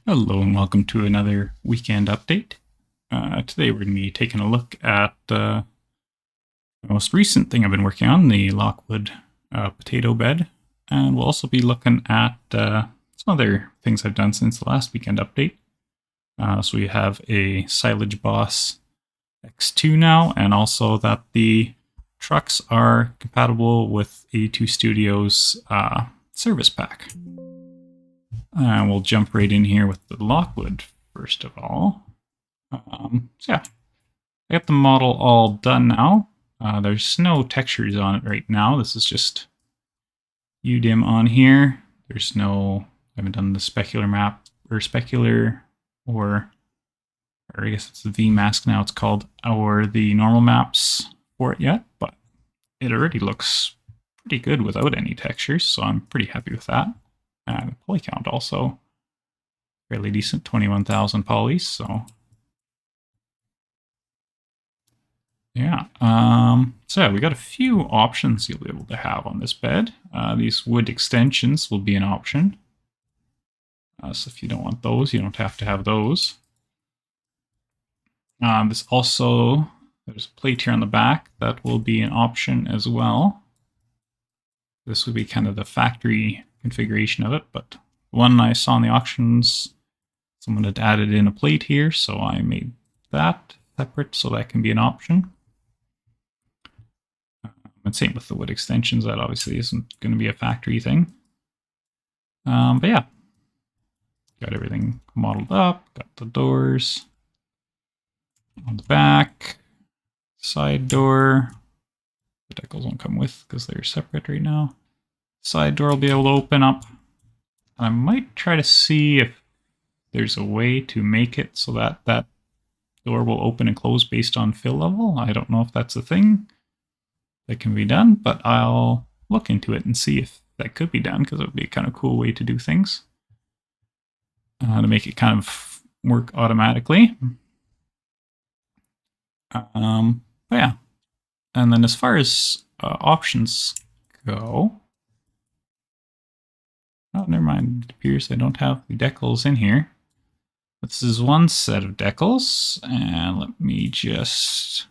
Hello and welcome to another weekend update. Today we're going to be taking a look at the most recent thing I've been working on, the Lockwood Potato Bed. And we'll also be looking at some other things I've done since the last weekend update. So we have a Silage Boss X2 now, and also that the trucks are compatible with 82 Studios service pack. And we'll jump right in here with the Lockwood first of all. So yeah, I got the model all done now. There's no textures on it right now. This is just UDIM on here. There's no, I haven't done the specular map or specular or I guess it's the VMask now it's called, or the normal maps for it yet, but it already looks pretty good without any textures, so I'm pretty happy with that. The poly count also fairly decent, 21,000 polys, so yeah. So yeah, we got a few options you'll be able to have on this bed. These wood extensions will be an option. So if you don't want those, you don't have to have those. This also, there's a plate here on the back that will be an option as well. This would be kind of the factory configuration of it, but the one I saw in the auctions, someone had added in a plate here, so I made that separate so that can be an option. And same with the wood extensions, that obviously isn't going to be a factory thing. But yeah, got everything modeled up, got the doors on the back, side door. The decals won't come with because they're separate right now. Side door will be able to open up. I might try to see if there's a way to make it so that that door will open and close based on fill level. I don't know if that's a thing that can be done, but I'll look into it and see if that could be done, because it would be a kind of cool way to do things to make it kind of work automatically. But yeah, and then as far as options go, oh, never mind. It appears I don't have the decals in here. This is one set of decals, and let me just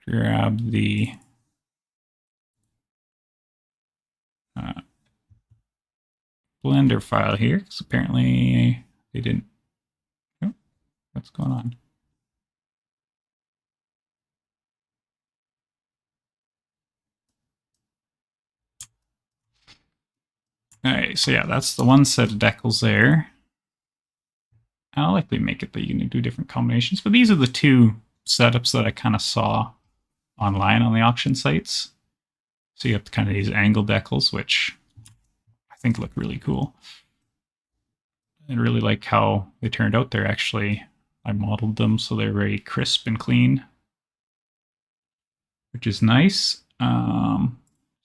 grab the Blender file here, because apparently they didn't. Oh, what's going on? Alright, so yeah, that's the one set of decals there. I'll likely make it that you can do different combinations, but these are the two setups that I kind of saw online on the auction sites. So you have kind of these angle decals, which I think look really cool. I really like how they turned out. They're actually, I modeled them so they're very crisp and clean, which is nice. Yeah,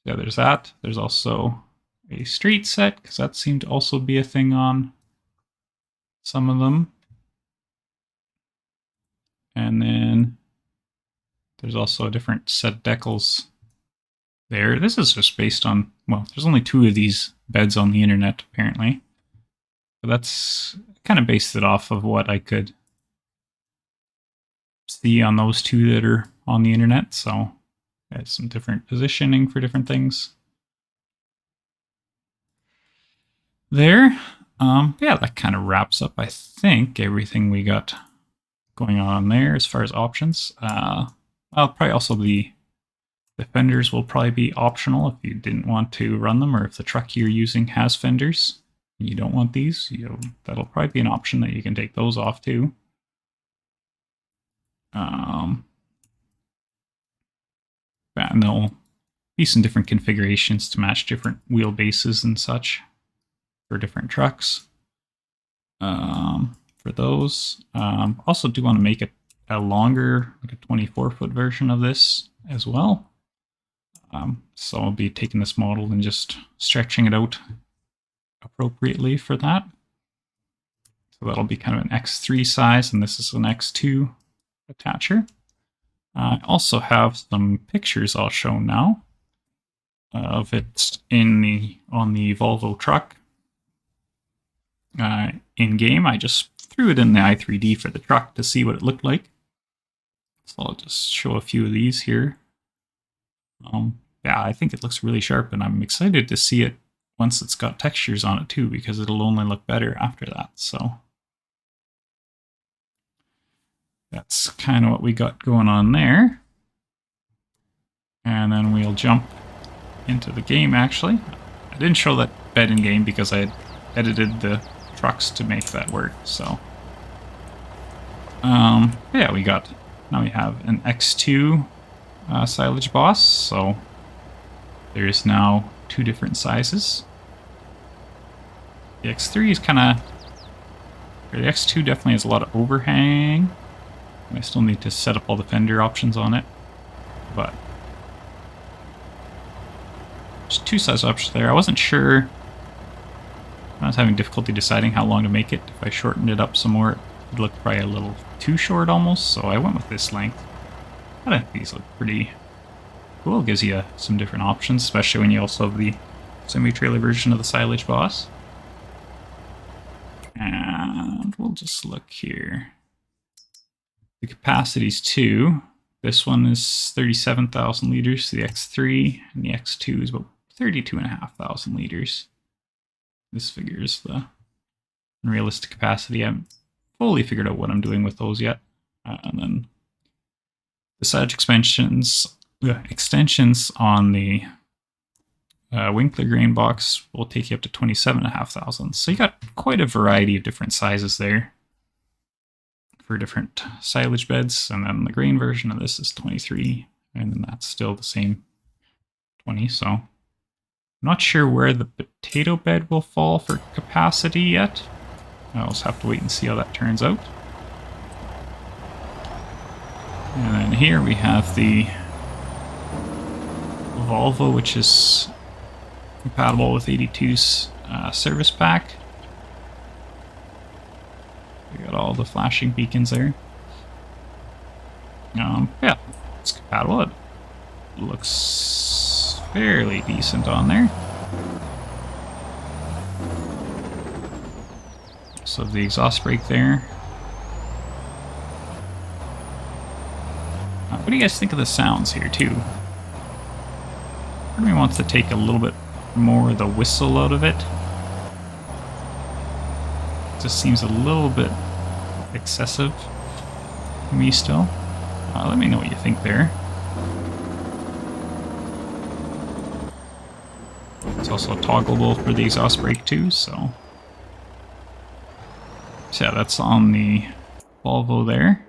there's that. There's also a straight set, because that seemed to also be a thing on some of them. And then there's also a different set of decals there. This is just based on, well, there's only two of these beds on the internet, apparently. But that's kind of based it off of what I could see on those two that are on the internet. So there's some different positioning for different things there. Yeah, that kind of wraps up, I think, everything we got going on there as far as options. Well, probably also the fenders will probably be optional if you didn't want to run them, or if the truck you're using has fenders and you don't want these, that'll probably be an option that you can take those off too. And there'll be some different configurations to match different wheelbases and such for different trucks. For those, also do want to make it a longer, like a 24-foot version of this as well. So I'll be taking this model and just stretching it out appropriately for that. So that'll be kind of an X3 size, and this is an X2 attacher. I also have some pictures I'll show now of it on the Volvo truck. in game. I just threw it in the i3D for the truck to see what it looked like. So I'll just show a few of these here. Yeah, I think it looks really sharp, and I'm excited to see it once it's got textures on it too, because it'll only look better after that. So that's kind of what we got going on there. And then we'll jump into the game, actually. I didn't show that bed in game because I had edited the trucks to make that work, so. Yeah, now we have an X2 Silage Boss, so there's now 2 different sizes. The X3 is the X2 definitely has a lot of overhang. I still need to set up all the fender options on it, but there's 2 size options there. I wasn't sure. I was having difficulty deciding how long to make it. If I shortened it up some more, it would look probably a little too short almost, so I went with this length. I think these look pretty cool. It gives you some different options, especially when you also have the semi-trailer version of the Silage Boss. And we'll just look here. The capacities too. This one is 37,000 liters, the X3, and the X2 is about 32,500 liters. This figures the realistic capacity. I haven't fully figured out what I'm doing with those yet. And then the Silage extensions on the Winkler grain box will take you up to 27,500. So you got quite a variety of different sizes there for different silage beds. And then the grain version of this is 23, and then that's still the same 20. So I'm not sure where the potato bed will fall for capacity yet. I'll just have to wait and see how that turns out. And then here we have the Volvo, which is compatible with 82's service pack. We got all the flashing beacons there. Yeah, it's compatible. It looks fairly decent on there. So the exhaust brake there. What do you guys think of the sounds here too? Part of me wants to take a little bit more of the whistle out of it. It just seems a little bit excessive to me still. Let me know what you think there. It's also toggleable for the exhaust brake too, so yeah, that's on the Volvo there.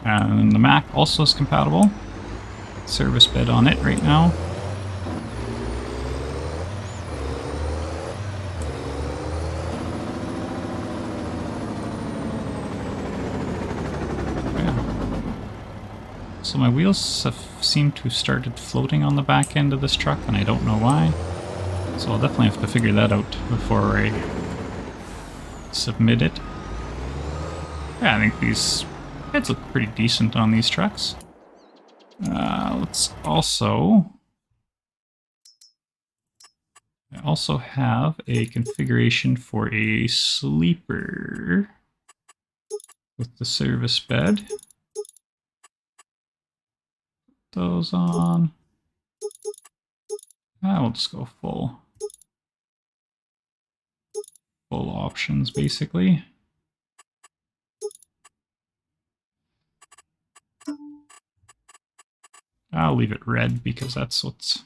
And the Mac also is compatible. Service bed on it right now. So my wheels seem to have started floating on the back end of this truck, and I don't know why. So I'll definitely have to figure that out before I submit it. Yeah, I think these heads look pretty decent on these trucks. Let's also... I also have a configuration for a sleeper with the service bed. Those on. We'll just go full options basically. I'll leave it red because that's what's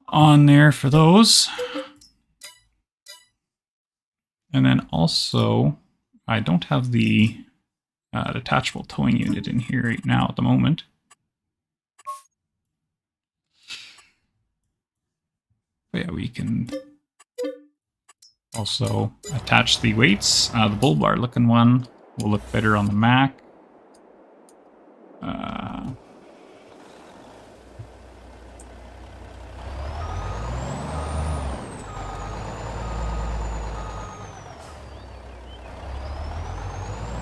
on there for those. And then also, I don't have the detachable towing unit in here right now at the moment. But yeah, we can also attach the weights. The bull bar looking one will look better on the Mac.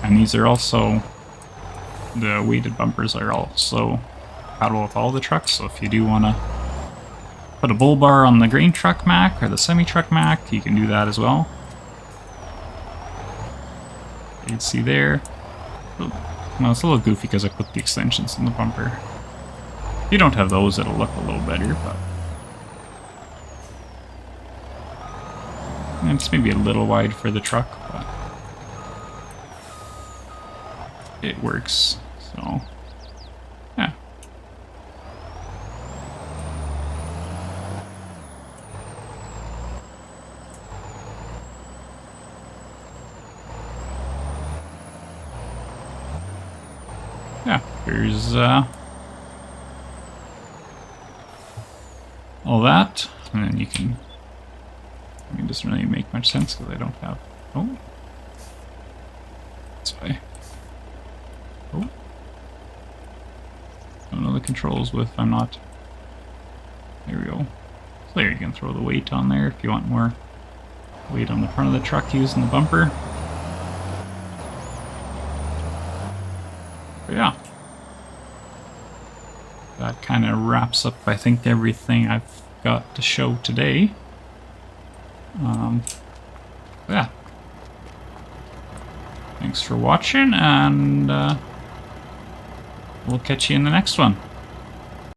And these are also, the weighted bumpers are also compatible with all the trucks, so if you do want to put a bull bar on the grain truck Mac or the semi-truck Mac, you can do that as well. You can see there. Well, it's a little goofy because I put the extensions in the bumper. If you don't have those, it'll look a little better, but... And it's maybe a little wide for the truck, but... It works, so... Yeah. Yeah, here's all that, and then you can... I mean, it doesn't really make much sense because I don't have... Oh. This way. Oh. Don't know the controls with, I'm not... There we go. So there, you can throw the weight on there if you want more weight on the front of the truck using the bumper. But yeah. That kind of wraps up, I think, everything I've got to show today. Yeah. Thanks for watching, and we'll catch you in the next one.